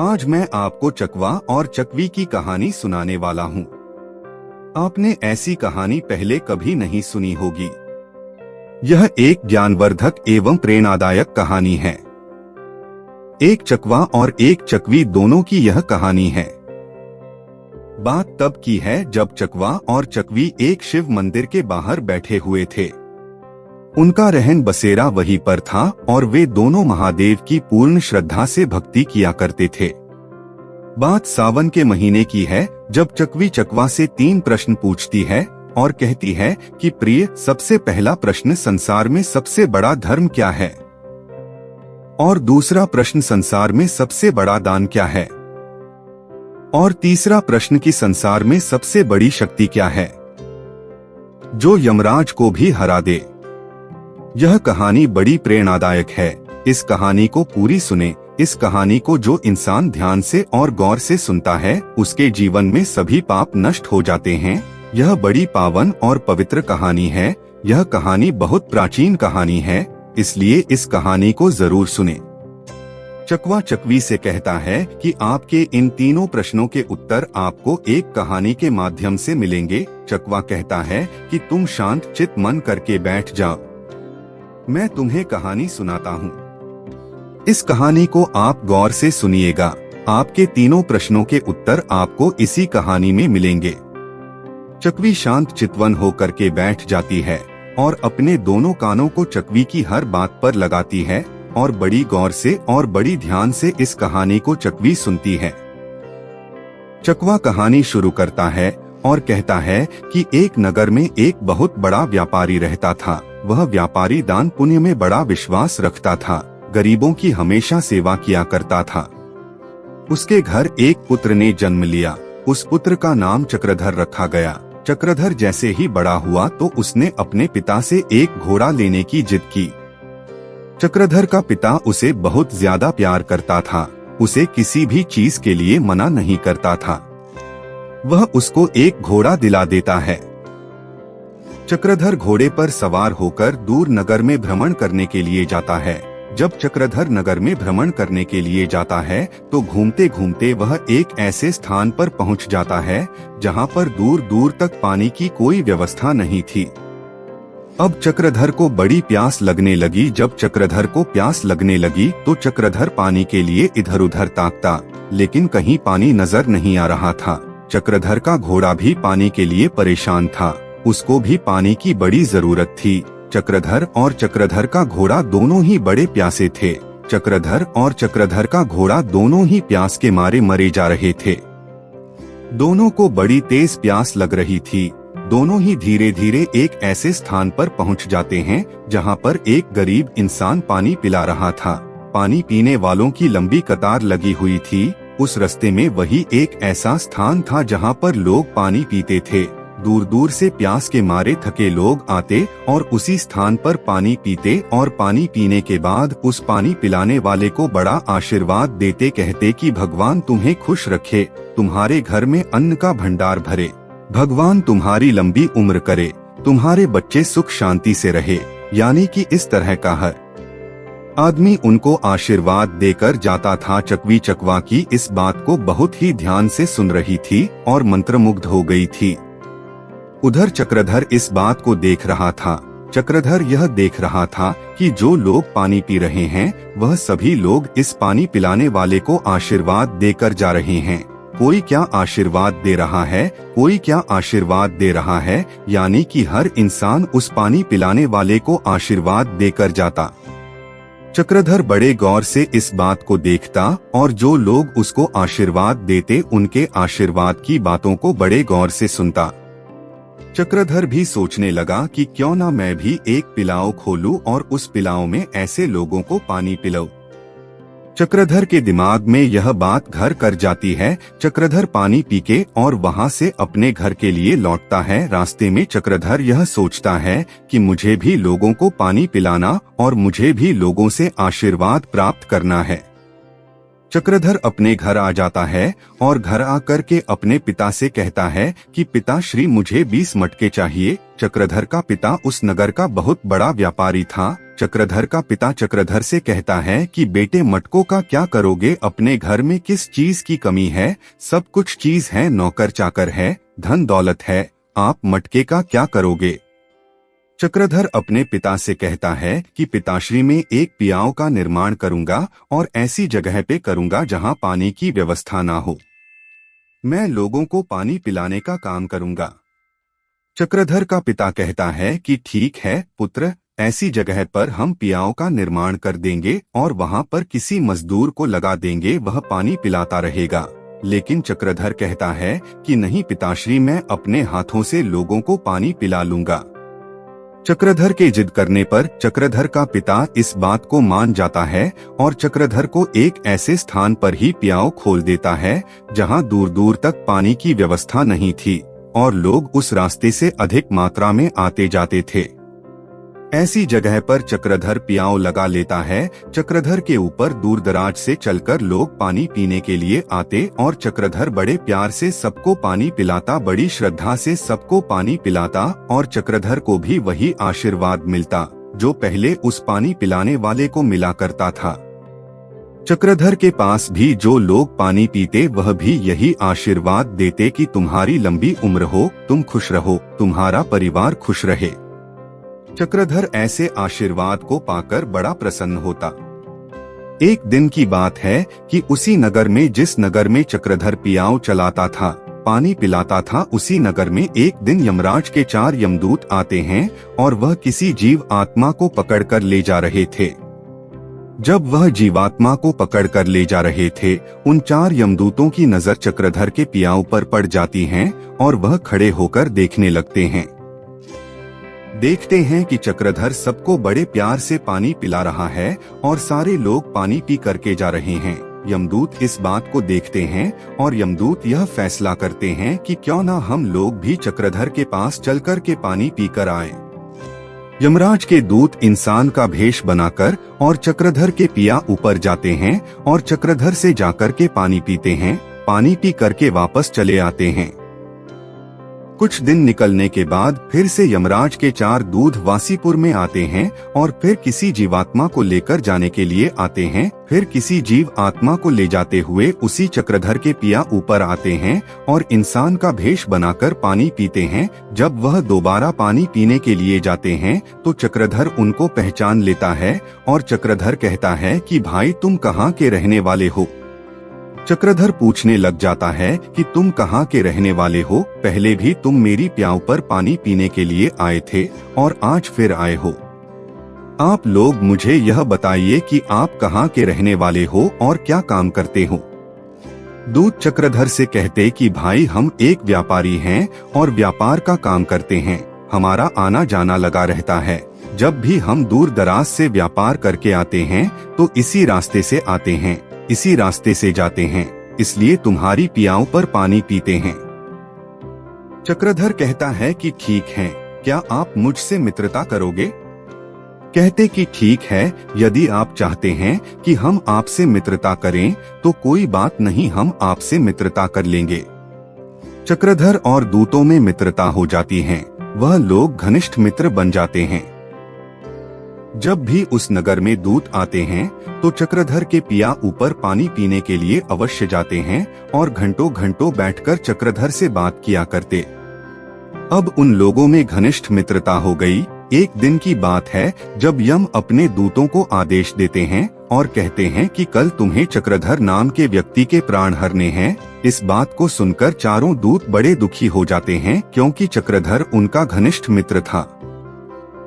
आज मैं आपको चकवा और चकवी की कहानी सुनाने वाला हूँ। आपने ऐसी कहानी पहले कभी नहीं सुनी होगी। यह एक ज्ञानवर्धक एवं प्रेरणादायक कहानी है। एक चकवा और एक चकवी दोनों की यह कहानी है। बात तब की है जब चकवा और चकवी एक शिव मंदिर के बाहर बैठे हुए थे। उनका रहन बसेरा वहीं पर था और वे दोनों महादेव की पूर्ण श्रद्धा से भक्ति किया करते थे। बात सावन के महीने की है जब चकवी चकवा से 3 प्रश्न पूछती है और कहती है कि प्रिय, सबसे पहला प्रश्न, संसार में सबसे बड़ा धर्म क्या है? और दूसरा प्रश्न, संसार में सबसे बड़ा दान क्या है? और तीसरा प्रश्न कि संसार में सबसे बड़ी शक्ति क्या है जो यमराज को भी हरा दे। यह कहानी बड़ी प्रेरणादायक है। इस कहानी को पूरी सुने। इस कहानी को जो इंसान ध्यान से और गौर से सुनता है उसके जीवन में सभी पाप नष्ट हो जाते हैं। यह बड़ी पावन और पवित्र कहानी है। यह कहानी बहुत प्राचीन कहानी है, इसलिए इस कहानी को जरूर सुने। चकवा चकवी से कहता है कि आपके इन तीनों प्रश्नों के उत्तर आपको एक कहानी के माध्यम से मिलेंगे। चकवा कहता है कि तुम शांत चित्त मन करके बैठ जाओ, मैं तुम्हें कहानी सुनाता हूँ। इस कहानी को आप गौर से सुनिएगा। आपके तीनों प्रश्नों के उत्तर आपको इसी कहानी में मिलेंगे। चकवी शांत चितवन होकर के बैठ जाती है और अपने दोनों कानों को चकवी की हर बात पर लगाती है और बड़ी गौर से और बड़ी ध्यान से इस कहानी को चकवी सुनती है। चकवा कहानी शुरू करता है और कहता है कि एक नगर में एक बहुत बड़ा व्यापारी रहता था। वह व्यापारी दान पुण्य में बड़ा विश्वास रखता था, गरीबों की हमेशा सेवा किया करता था। उसके घर एक पुत्र ने जन्म लिया। उस पुत्र का नाम चक्रधर रखा गया। चक्रधर जैसे ही बड़ा हुआ तो उसने अपने पिता से एक घोड़ा लेने की जिद की। चक्रधर का पिता उसे बहुत ज्यादा प्यार करता था, उसे किसी भी चीज के लिए मना नहीं करता था। वह उसको एक घोड़ा दिला देता है। चक्रधर घोड़े पर सवार होकर दूर नगर में भ्रमण करने के लिए जाता है। जब चक्रधर नगर में भ्रमण करने के लिए जाता है तो घूमते घूमते वह एक ऐसे स्थान पर पहुंच जाता है जहां पर दूर दूर तक पानी की कोई व्यवस्था नहीं थी। अब चक्रधर को बड़ी प्यास लगने लगी। जब चक्रधर को प्यास लगने लगी तो चक्रधर पानी के लिए इधर उधर ताकता, लेकिन कहीं पानी नजर नहीं आ रहा था। चक्रधर का घोड़ा भी पानी के लिए परेशान था, उसको भी पानी की बड़ी जरूरत थी। चक्रधर और चक्रधर का घोड़ा दोनों ही बड़े प्यासे थे। चक्रधर और चक्रधर का घोड़ा दोनों ही प्यास के मारे मरे जा रहे थे। दोनों को बड़ी तेज प्यास लग रही थी। दोनों ही धीरे धीरे एक ऐसे स्थान पर पहुंच जाते हैं जहां पर एक गरीब इंसान पानी पिला रहा था। पानी पीने वालों की लंबी कतार लगी हुई थी। उस रास्ते में वही एक ऐसा स्थान था जहां पर लोग पानी पीते थे। दूर दूर से प्यास के मारे थके लोग आते और उसी स्थान पर पानी पीते और पानी पीने के बाद उस पानी पिलाने वाले को बड़ा आशीर्वाद देते, कहते कि भगवान तुम्हें खुश रखे, तुम्हारे घर में अन्न का भंडार भरे, भगवान तुम्हारी लंबी उम्र करे, तुम्हारे बच्चे सुख शांति से रहे। यानी कि इस तरह का हर आदमी उनको आशीर्वाद देकर जाता था। चकवी चकवा की इस बात को बहुत ही ध्यान से सुन रही थी और मंत्रमुग्ध हो गई थी। उधर चक्रधर इस बात को देख रहा था। चक्रधर यह देख रहा था कि जो लोग पानी पी रहे हैं वह सभी लोग इस पानी पिलाने वाले को आशीर्वाद देकर जा रहे हैं। कोई क्या आशीर्वाद दे रहा है, कोई क्या आशीर्वाद दे रहा है, यानी कि हर इंसान उस पानी पिलाने वाले को आशीर्वाद देकर जाता। चक्रधर बड़े गौर से इस बात को देखता और जो लोग उसको आशीर्वाद देते उनके आशीर्वाद की बातों को बड़े गौर से सुनता। चक्रधर भी सोचने लगा कि क्यों ना मैं भी एक पिलाओ खोलूं और उस पिलाओ में ऐसे लोगों को पानी पिलाऊं। चक्रधर के दिमाग में यह बात घर कर जाती है। चक्रधर पानी पी के और वहां से अपने घर के लिए लौटता है। रास्ते में चक्रधर यह सोचता है कि मुझे भी लोगों को पानी पिलाना और मुझे भी लोगों से आशीर्वाद प्राप्त करना है। चक्रधर अपने घर आ जाता है और घर आकर के अपने पिता से कहता है कि पिताश्री मुझे 20 मटके चाहिए। चक्रधर का पिता उस नगर का बहुत बड़ा व्यापारी था। चक्रधर का पिता चक्रधर से कहता है कि बेटे मटकों का क्या करोगे, अपने घर में किस चीज की कमी है, सब कुछ चीज है, नौकर चाकर है, धन दौलत है, आप मटके का क्या करोगे। चक्रधर अपने पिता से कहता है कि पिताश्री में एक पियाओ का निर्माण करूंगा और ऐसी जगह पे करूंगा जहां पानी की व्यवस्था ना हो। मैं लोगों को पानी पिलाने का काम करूंगा। चक्रधर का पिता कहता है कि ठीक है पुत्र, ऐसी जगह पर हम पियाओं का निर्माण कर देंगे और वहां पर किसी मजदूर को लगा देंगे, वह पानी पिलाता रहेगा। लेकिन चक्रधर कहता है कि नहीं पिताश्री, मैं अपने हाथों से लोगों को पानी पिला लूंगा। चक्रधर के जिद करने पर चक्रधर का पिता इस बात को मान जाता है और चक्रधर को एक ऐसे स्थान पर ही पियाओ खोल देता है जहां दूर दूर तक पानी की व्यवस्था नहीं थी और लोग उस रास्ते से अधिक मात्रा में आते जाते थे। ऐसी जगह पर चक्रधर पियाओ लगा लेता है। चक्रधर के ऊपर दूर दराज से चलकर लोग पानी पीने के लिए आते और चक्रधर बड़े प्यार से सबको पानी पिलाता, बड़ी श्रद्धा से सबको पानी पिलाता और चक्रधर को भी वही आशीर्वाद मिलता जो पहले उस पानी पिलाने वाले को मिला करता था। चक्रधर के पास भी जो लोग पानी पीते वह भी यही आशीर्वाद देते कि तुम्हारी लंबी उम्र हो, तुम खुश रहो, तुम्हारा परिवार खुश रहे। चक्रधर ऐसे आशीर्वाद को पाकर बड़ा प्रसन्न होता। एक दिन की बात है कि उसी नगर में, जिस नगर में चक्रधर पियाओ चलाता था, पानी पिलाता था, उसी नगर में एक दिन यमराज के 4 यमदूत आते हैं और वह किसी जीव आत्मा को पकड़कर ले जा रहे थे। जब वह जीवात्मा को पकड़कर ले जा रहे थे, उन 4 यमदूतों की नजर चक्रधर के पियाओ पर पड़ जाती है और वह खड़े होकर देखने लगते हैं। देखते हैं कि चक्रधर सबको बड़े प्यार से पानी पिला रहा है और सारे लोग पानी पी करके जा रहे हैं। यमदूत इस बात को देखते हैं और यमदूत यह फैसला करते हैं कि क्यों ना हम लोग भी चक्रधर के पास चलकर के पानी पीकर आए। यमराज के दूत इंसान का भेष बनाकर और चक्रधर के पिया ऊपर जाते हैं और चक्रधर से जाकर के पानी पीते हैं। पानी पी करके वापस चले आते हैं। कुछ दिन निकलने के बाद फिर से यमराज के 4 दूत वासीपुर में आते हैं और फिर किसी जीवात्मा को लेकर जाने के लिए आते हैं। फिर किसी जीव आत्मा को ले जाते हुए उसी चक्रधर के पिया ऊपर आते हैं और इंसान का भेष बनाकर पानी पीते हैं। जब वह दोबारा पानी पीने के लिए जाते हैं तो चक्रधर उनको पहचान लेता है और चक्रधर कहता है कि भाई तुम कहाँ के रहने वाले हो। चक्रधर पूछने लग जाता है कि तुम कहाँ के रहने वाले हो, पहले भी तुम मेरी प्याऊ पर पानी पीने के लिए आए थे और आज फिर आए हो। आप लोग मुझे यह बताइए कि आप कहाँ के रहने वाले हो और क्या काम करते हो। दूत चक्रधर से कहते कि भाई हम एक व्यापारी हैं और व्यापार का काम करते हैं, हमारा आना जाना लगा रहता है। जब भी हम दूर दराज से व्यापार करके आते हैं तो इसी रास्ते से आते हैं, इसी रास्ते से जाते हैं, इसलिए तुम्हारी पियाओं पर पानी पीते हैं। चक्रधर कहता है कि ठीक है, क्या आप मुझसे मित्रता करोगे। कहते कि ठीक है, यदि आप चाहते हैं कि हम आपसे मित्रता करें तो कोई बात नहीं, हम आपसे मित्रता कर लेंगे। चक्रधर और दूतों में मित्रता हो जाती है, वह लोग घनिष्ठ मित्र बन जाते हैं। जब भी उस नगर में दूत आते हैं तो चक्रधर के पिया ऊपर पानी पीने के लिए अवश्य जाते हैं और घंटों घंटों बैठकर चक्रधर से बात किया करते। अब उन लोगों में घनिष्ठ मित्रता हो गई। एक दिन की बात है जब यम अपने दूतों को आदेश देते हैं और कहते हैं कि कल तुम्हें चक्रधर नाम के व्यक्ति के प्राण हरने हैं। इस बात को सुनकर चारों दूत बड़े दुखी हो जाते हैं क्योंकि चक्रधर उनका घनिष्ठ मित्र था।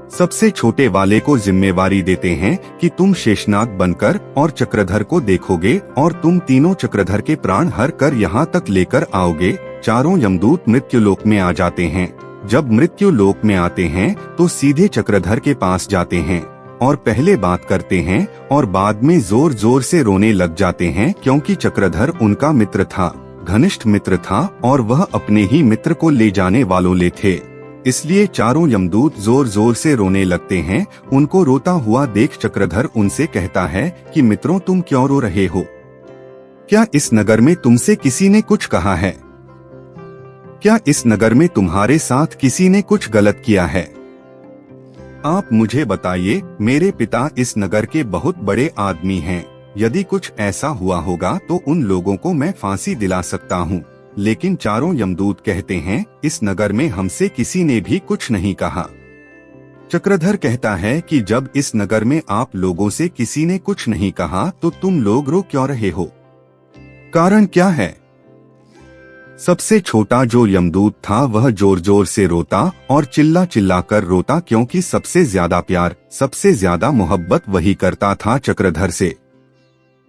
सबसे छोटे वाले को जिम्मेवारी देते हैं कि तुम शेषनाग बनकर और चक्रधर को देखोगे और तुम तीनों चक्रधर के प्राण हर कर यहाँ तक लेकर आओगे। चारों यमदूत मृत्युलोक में आ जाते हैं। जब मृत्युलोक में आते हैं तो सीधे चक्रधर के पास जाते हैं और पहले बात करते हैं और बाद में जोर जोर से रोने लग जाते हैं क्योंकि चक्रधर उनका मित्र था, घनिष्ठ मित्र था और वह अपने ही मित्र को ले जाने वालों ले थे। इसलिए चारों यमदूत जोर जोर से रोने लगते हैं। उनको रोता हुआ देख चक्रधर उनसे कहता है कि मित्रों तुम क्यों रो रहे हो। क्या इस नगर में तुमसे किसी ने कुछ कहा है? क्या इस नगर में तुम्हारे साथ किसी ने कुछ गलत किया है? आप मुझे बताइए, मेरे पिता इस नगर के बहुत बड़े आदमी हैं। यदि कुछ ऐसा हुआ होगा तो उन लोगों को मैं फांसी दिला सकता हूँ। लेकिन चारों यमदूत कहते हैं, इस नगर में हमसे किसी ने भी कुछ नहीं कहा। चक्रधर कहता है कि जब इस नगर में आप लोगों से किसी ने कुछ नहीं कहा तो तुम लोग रो क्यों रहे हो? कारण क्या है? सबसे छोटा जो यमदूत था वह जोर जोर से रोता और चिल्ला चिल्ला कर रोता, क्योंकि सबसे ज्यादा प्यार, सबसे ज्यादा मोहब्बत वही करता था चक्रधर से।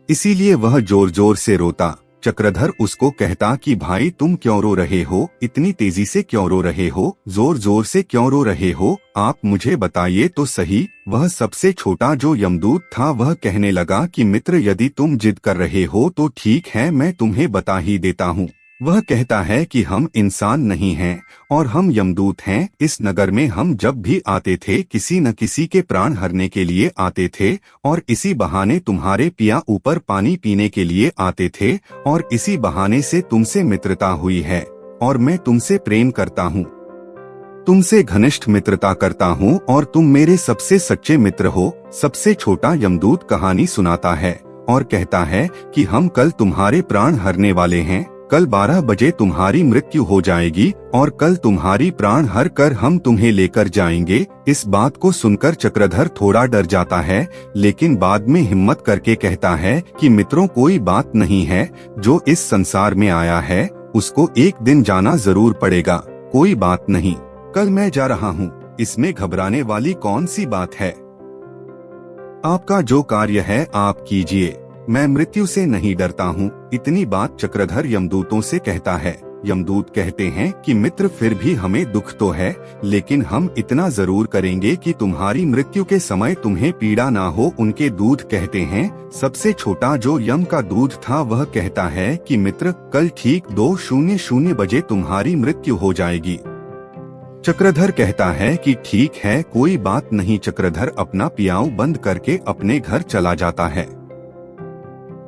इसीलिए वह जोर जोर से रोता। चक्रधर उसको कहता कि भाई तुम क्यों रो रहे हो, इतनी तेजी से क्यों रो रहे हो, जोर जोर से क्यों रो रहे हो, आप मुझे बताइए तो सही। वह सबसे छोटा जो यमदूत था वह कहने लगा कि मित्र, यदि तुम जिद कर रहे हो तो ठीक है, मैं तुम्हें बता ही देता हूँ। वह कहता है कि हम इंसान नहीं हैं और हम यमदूत हैं। इस नगर में हम जब भी आते थे किसी न किसी के प्राण हरने के लिए आते थे, और इसी बहाने तुम्हारे पिया ऊपर पानी पीने के लिए आते थे, और इसी बहाने से तुमसे मित्रता हुई है और मैं तुमसे प्रेम करता हूँ, तुमसे घनिष्ठ मित्रता करता हूँ और तुम मेरे सबसे सच्चे मित्र हो। सबसे छोटा यमदूत कहानी सुनाता है और कहता है कि हम कल तुम्हारे प्राण हरने वाले हैं। कल 12 बजे तुम्हारी मृत्यु हो जाएगी और कल तुम्हारी प्राण हर कर हम तुम्हें लेकर जाएंगे। इस बात को सुनकर चक्रधर थोड़ा डर जाता है, लेकिन बाद में हिम्मत करके कहता है कि मित्रों, कोई बात नहीं है, जो इस संसार में आया है उसको एक दिन जाना जरूर पड़ेगा। कोई बात नहीं, कल मैं जा रहा हूँ, इसमें घबराने वाली कौन सी बात है। आपका जो कार्य है आप कीजिए, मैं मृत्यु से नहीं डरता हूँ। इतनी बात चक्रधर यमदूतों से कहता है। यमदूत कहते हैं कि मित्र, फिर भी हमें दुख तो है, लेकिन हम इतना जरूर करेंगे कि तुम्हारी मृत्यु के समय तुम्हें पीड़ा ना हो। उनके दूत कहते हैं, सबसे छोटा जो यम का दूत था वह कहता है कि मित्र, कल ठीक 2:00 बजे तुम्हारी मृत्यु हो जाएगी। चक्रधर कहता है कि ठीक है, कोई बात नहीं। चक्रधर अपना पियाऊ बंद करके अपने घर चला जाता है।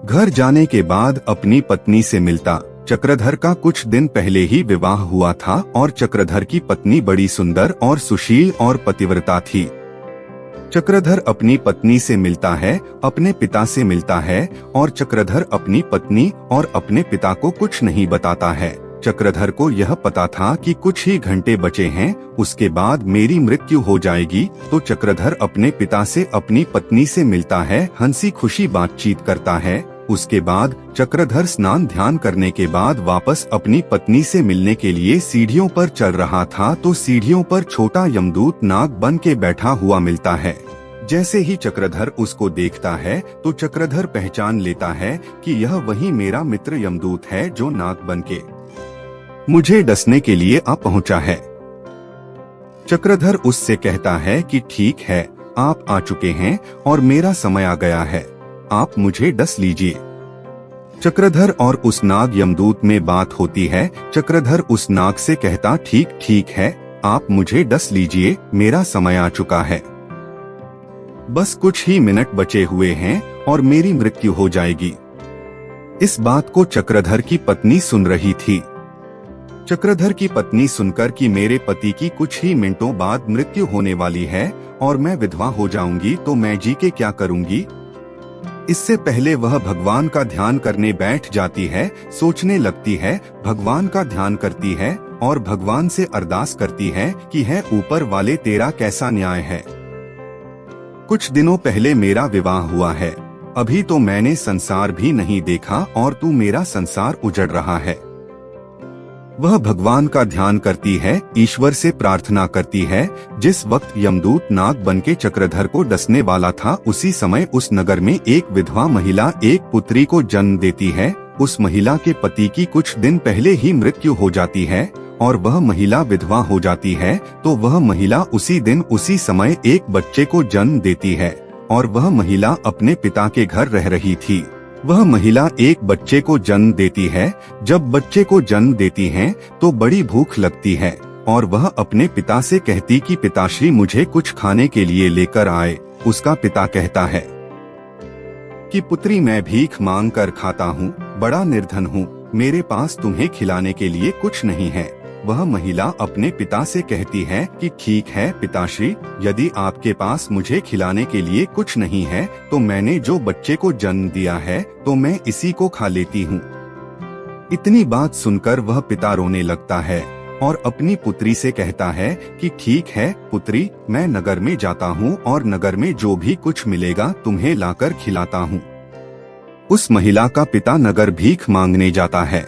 घर जाने के बाद अपनी पत्नी से मिलता। चक्रधर का कुछ दिन पहले ही विवाह हुआ था और चक्रधर की पत्नी बड़ी सुंदर और सुशील और पतिव्रता थी। चक्रधर अपनी पत्नी से मिलता है, अपने पिता से मिलता है, और चक्रधर अपनी पत्नी और अपने पिता को कुछ नहीं बताता है। चक्रधर को यह पता था कि कुछ ही घंटे बचे हैं, उसके बाद मेरी मृत्यु हो जाएगी। तो चक्रधर अपने पिता से अपनी पत्नी से मिलता है, हंसी खुशी बातचीत करता है। उसके बाद चक्रधर स्नान ध्यान करने के बाद वापस अपनी पत्नी से मिलने के लिए सीढ़ियों पर चढ़ रहा था, तो सीढ़ियों पर छोटा यमदूत नाग बन के बैठा हुआ मिलता है। जैसे ही चक्रधर उसको देखता है तो चक्रधर पहचान लेता है कि यह वही मेरा मित्र यमदूत है जो नाग बन के मुझे डसने के लिए आ पहुंचा है। चक्रधर उससे कहता है कि ठीक है, आप आ चुके हैं और मेरा समय आ गया है, आप मुझे डस लीजिए। चक्रधर और उस नाग यमदूत में बात होती है। चक्रधर उस नाग से कहता, ठीक है, आप मुझे डस लीजिए, मेरा समय आ चुका है, बस कुछ ही मिनट बचे हुए हैं और मेरी मृत्यु हो जाएगी। इस बात को चक्रधर की पत्नी सुन रही थी। चक्रधर की पत्नी सुनकर कि मेरे पति की कुछ ही मिनटों बाद मृत्यु होने वाली है और मैं विधवा हो जाऊंगी तो मैं जी के क्या करूंगी, इससे पहले वह भगवान का ध्यान करने बैठ जाती है। सोचने लगती है, भगवान का ध्यान करती है और भगवान से अरदास करती है कि है ऊपर वाले, तेरा कैसा न्याय है। कुछ दिनों पहले मेरा विवाह हुआ है, अभी तो मैंने संसार भी नहीं देखा और तू मेरा संसार उजड़ रहा है। वह भगवान का ध्यान करती है, ईश्वर से प्रार्थना करती है। जिस वक्त यमदूत नाग बनके चक्रधर को डसने वाला था, उसी समय उस नगर में एक विधवा महिला एक पुत्री को जन्म देती है। उस महिला के पति की कुछ दिन पहले ही मृत्यु हो जाती है और वह महिला विधवा हो जाती है, तो वह महिला उसी दिन उसी समय एक बच्चे को जन्म देती है और वह महिला अपने पिता के घर रह रही थी। वह महिला एक बच्चे को जन्म देती है। जब बच्चे को जन्म देती है तो बड़ी भूख लगती है और वह अपने पिता से कहती कि पिताश्री मुझे कुछ खाने के लिए लेकर आए। उसका पिता कहता है कि पुत्री मैं भीख मांग कर खाता हूँ, बड़ा निर्धन हूँ, मेरे पास तुम्हें खिलाने के लिए कुछ नहीं है। वह महिला अपने पिता से कहती है कि ठीक है पिताश्री, यदि आपके पास मुझे खिलाने के लिए कुछ नहीं है तो मैंने जो बच्चे को जन्म दिया है तो मैं इसी को खा लेती हूँ। इतनी बात सुनकर वह पिता रोने लगता है और अपनी पुत्री से कहता है कि ठीक है पुत्री, मैं नगर में जाता हूँ और नगर में जो भी कुछ मिलेगा तुम्हें लाकर खिलाता हूँ। उस महिला का पिता नगर भीख मांगने जाता है।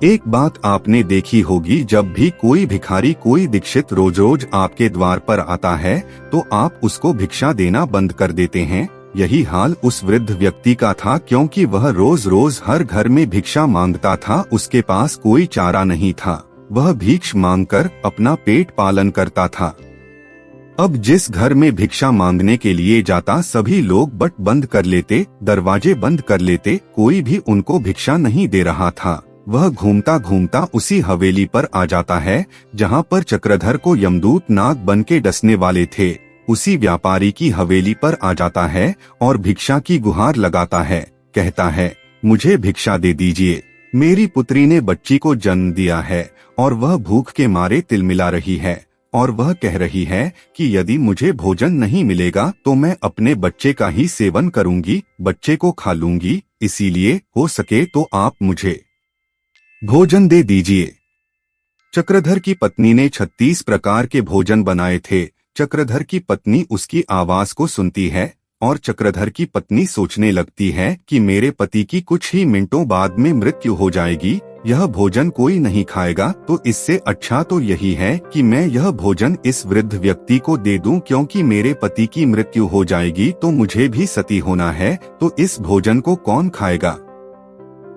एक बात आपने देखी होगी, जब भी कोई भिखारी, कोई दीक्षित रोज रोज आपके द्वार पर आता है तो आप उसको भिक्षा देना बंद कर देते हैं। यही हाल उस वृद्ध व्यक्ति का था, क्योंकि वह रोज रोज हर घर में भिक्षा मांगता था। उसके पास कोई चारा नहीं था, वह भीख मांगकर अपना पेट पालन करता था। अब जिस घर में भिक्षा मांगने के लिए जाता सभी लोग बट बंद कर लेते, दरवाजे बंद कर लेते, कोई भी उनको भिक्षा नहीं दे रहा था। वह घूमता घूमता उसी हवेली पर आ जाता है जहाँ पर चक्रधर को यमदूत नाग बन के डसने वाले थे। उसी व्यापारी की हवेली पर आ जाता है और भिक्षा की गुहार लगाता है। कहता है, मुझे भिक्षा दे दीजिए, मेरी पुत्री ने बच्ची को जन्म दिया है और वह भूख के मारे तिलमिला रही है और वह कह रही है कि यदि मुझे भोजन नहीं मिलेगा तो मैं अपने बच्चे का ही सेवन करूंगी, बच्चे को खा लूंगी। इसीलिए हो सके तो आप मुझे भोजन दे दीजिए। चक्रधर की पत्नी ने 36 प्रकार के भोजन बनाए थे। चक्रधर की पत्नी उसकी आवाज को सुनती है और चक्रधर की पत्नी सोचने लगती है कि मेरे पति की कुछ ही मिनटों बाद में मृत्यु हो जाएगी, यह भोजन कोई नहीं खाएगा, तो इससे अच्छा तो यही है कि मैं यह भोजन इस वृद्ध व्यक्ति को दे दूं, क्योंकि मेरे पति की मृत्यु हो जाएगी तो मुझे भी सती होना है, तो इस भोजन को कौन खाएगा।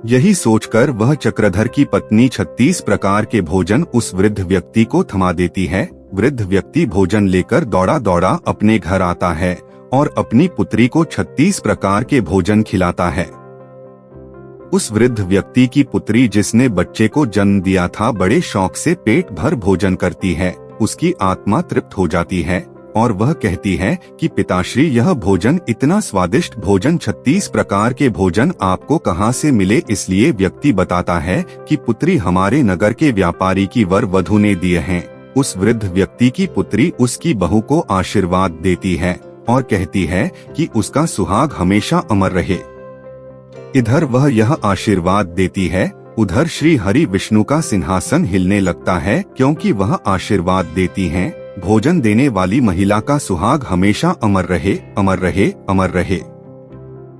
यही सोचकर वह चक्रधर की पत्नी 36 प्रकार के भोजन उस वृद्ध व्यक्ति को थमा देती है। वृद्ध व्यक्ति भोजन लेकर दौड़ा दौड़ा अपने घर आता है और अपनी पुत्री को 36 प्रकार के भोजन खिलाता है। उस वृद्ध व्यक्ति की पुत्री, जिसने बच्चे को जन्म दिया था, बड़े शौक से पेट भर भोजन करती है। उसकी आत्मा तृप्त हो जाती है और वह कहती है कि पिताश्री, यह भोजन, इतना स्वादिष्ट भोजन, 36 प्रकार के भोजन आपको कहाँ से मिले। इसलिए व्यक्ति बताता है कि पुत्री हमारे नगर के व्यापारी की वर वधु ने दिए हैं। उस वृद्ध व्यक्ति की पुत्री उसकी बहू को आशीर्वाद देती है और कहती है कि उसका सुहाग हमेशा अमर रहे। इधर वह यह आशीर्वाद देती है, उधर श्री हरि विष्णु का सिंहासन हिलने लगता है, क्योंकि वह आशीर्वाद देती हैं, भोजन देने वाली महिला का सुहाग हमेशा अमर रहे, अमर रहे, अमर रहे,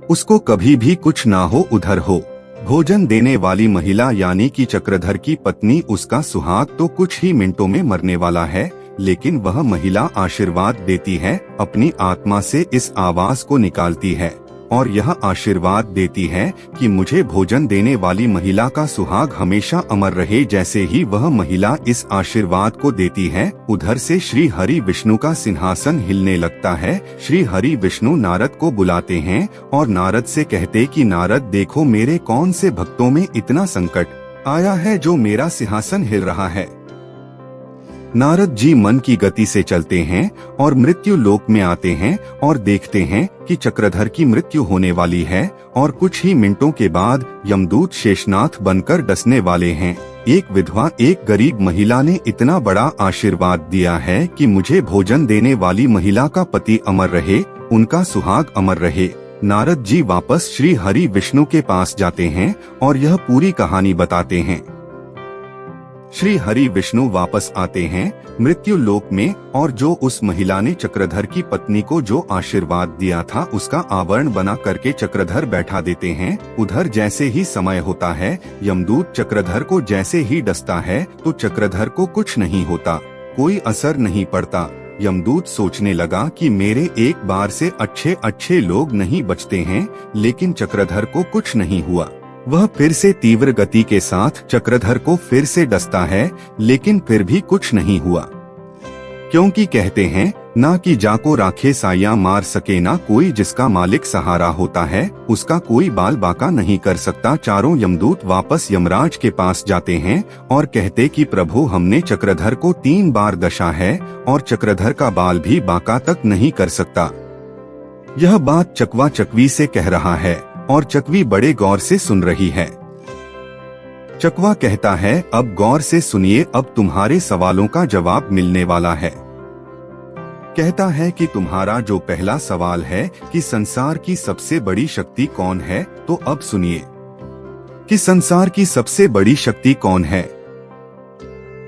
उसको कभी भी कुछ ना हो, उधर हो। भोजन देने वाली महिला यानी कि चक्रधर की पत्नी, उसका सुहाग तो कुछ ही मिनटों में मरने वाला है, लेकिन वह महिला आशीर्वाद देती है, अपनी आत्मा से इस आवाज को निकालती है और यह आशीर्वाद देती है कि मुझे भोजन देने वाली महिला का सुहाग हमेशा अमर रहे। जैसे ही वह महिला इस आशीर्वाद को देती है, उधर से श्री हरि विष्णु का सिंहासन हिलने लगता है। श्री हरि विष्णु नारद को बुलाते हैं और नारद से कहते कि नारद, देखो मेरे कौन से भक्तों में इतना संकट आया है जो मेरा सिंहासन हिल रहा है। नारद जी मन की गति से चलते हैं और मृत्यु लोक में आते हैं और देखते हैं कि चक्रधर की मृत्यु होने वाली है और कुछ ही मिनटों के बाद यमदूत शेषनाथ बनकर डसने वाले हैं। एक विधवा, एक गरीब महिला ने इतना बड़ा आशीर्वाद दिया है कि मुझे भोजन देने वाली महिला का पति अमर रहे, उनका सुहाग अमर रहे। नारद जी वापस श्री हरि विष्णु के पास जाते हैं और यह पूरी कहानी बताते हैं। श्री हरि विष्णु वापस आते हैं मृत्यु लोक में और जो उस महिला ने चक्रधर की पत्नी को जो आशीर्वाद दिया था उसका आवरण बना करके चक्रधर बैठा देते हैं। उधर जैसे ही समय होता है, यमदूत चक्रधर को जैसे ही डसता है तो चक्रधर को कुछ नहीं होता, कोई असर नहीं पड़ता। यमदूत सोचने लगा कि मेरे एक बार से अच्छे अच्छे लोग नहीं बचते हैं, लेकिन चक्रधर को कुछ नहीं हुआ। वह फिर से तीव्र गति के साथ चक्रधर को फिर से डसता है, लेकिन फिर भी कुछ नहीं हुआ, क्योंकि कहते हैं ना कि जाको राखे साया मार सके, ना कोई जिसका मालिक सहारा होता है उसका कोई बाल बाका नहीं कर सकता। चारों यमदूत वापस यमराज के पास जाते हैं और कहते कि प्रभु, हमने चक्रधर को 3 बार डसा है और चक्रधर का बाल भी बाका तक नहीं कर सकता। यह बात चकवा चकवी से कह रहा है और चकवी बड़े गौर से सुन रही है। चकवा कहता है, अब गौर से सुनिए, अब तुम्हारे सवालों का जवाब मिलने वाला है। कहता है कि तुम्हारा जो पहला सवाल है कि संसार की सबसे बड़ी शक्ति कौन है, तो अब सुनिए कि संसार की सबसे बड़ी शक्ति कौन है।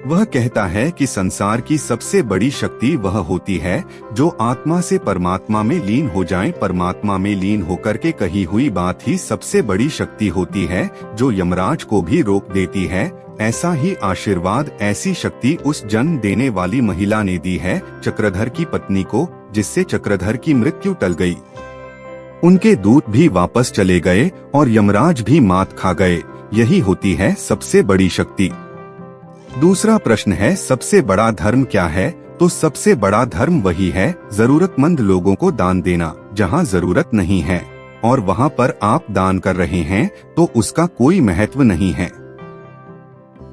वह कहता है कि संसार की सबसे बड़ी शक्ति वह होती है जो आत्मा से परमात्मा में लीन हो जाए। परमात्मा में लीन होकर के कही हुई बात ही सबसे बड़ी शक्ति होती है, जो यमराज को भी रोक देती है। ऐसा ही आशीर्वाद, ऐसी शक्ति उस जन्म देने वाली महिला ने दी है चक्रधर की पत्नी को, जिससे चक्रधर की मृत्यु टल गई। उनके दूत भी वापस चले गए और यमराज भी मात खा गए। यही होती है सबसे बड़ी शक्ति। दूसरा प्रश्न है, सबसे बड़ा धर्म क्या है? तो सबसे बड़ा धर्म वही है जरूरतमंद लोगों को दान देना। जहाँ जरूरत नहीं है और वहाँ पर आप दान कर रहे हैं तो उसका कोई महत्व नहीं है।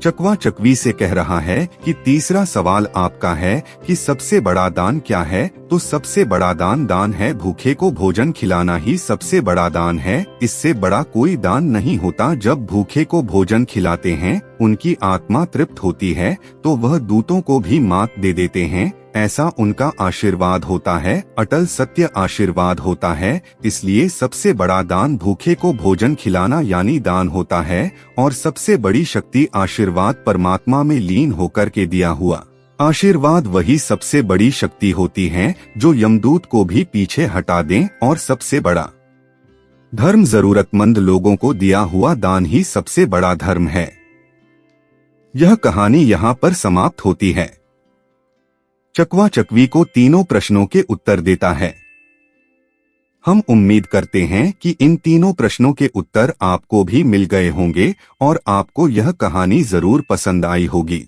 चकवा चकवी से कह रहा है कि तीसरा सवाल आपका है कि सबसे बड़ा दान क्या है? तो सबसे बड़ा दान है भूखे को भोजन खिलाना ही सबसे बड़ा दान है। इससे बड़ा कोई दान नहीं होता। जब भूखे को भोजन खिलाते हैं, उनकी आत्मा तृप्त होती है तो वह दूतों को भी मात दे देते हैं। ऐसा उनका आशीर्वाद होता है, अटल सत्य आशीर्वाद होता है। इसलिए सबसे बड़ा दान भूखे को भोजन खिलाना यानी दान होता है। और सबसे बड़ी शक्ति आशीर्वाद, परमात्मा में लीन होकर के दिया हुआ आशीर्वाद वही सबसे बड़ी शक्ति होती है जो यमदूत को भी पीछे हटा दें। और सबसे बड़ा धर्म जरूरतमंद लोगों को दिया हुआ दान ही सबसे बड़ा धर्म है। यह कहानी यहाँ पर समाप्त होती है। चकवा चकवी को तीनों प्रश्नों के उत्तर देता है। हम उम्मीद करते हैं कि इन तीनों प्रश्नों के उत्तर आपको भी मिल गए होंगे और आपको यह कहानी जरूर पसंद आई होगी।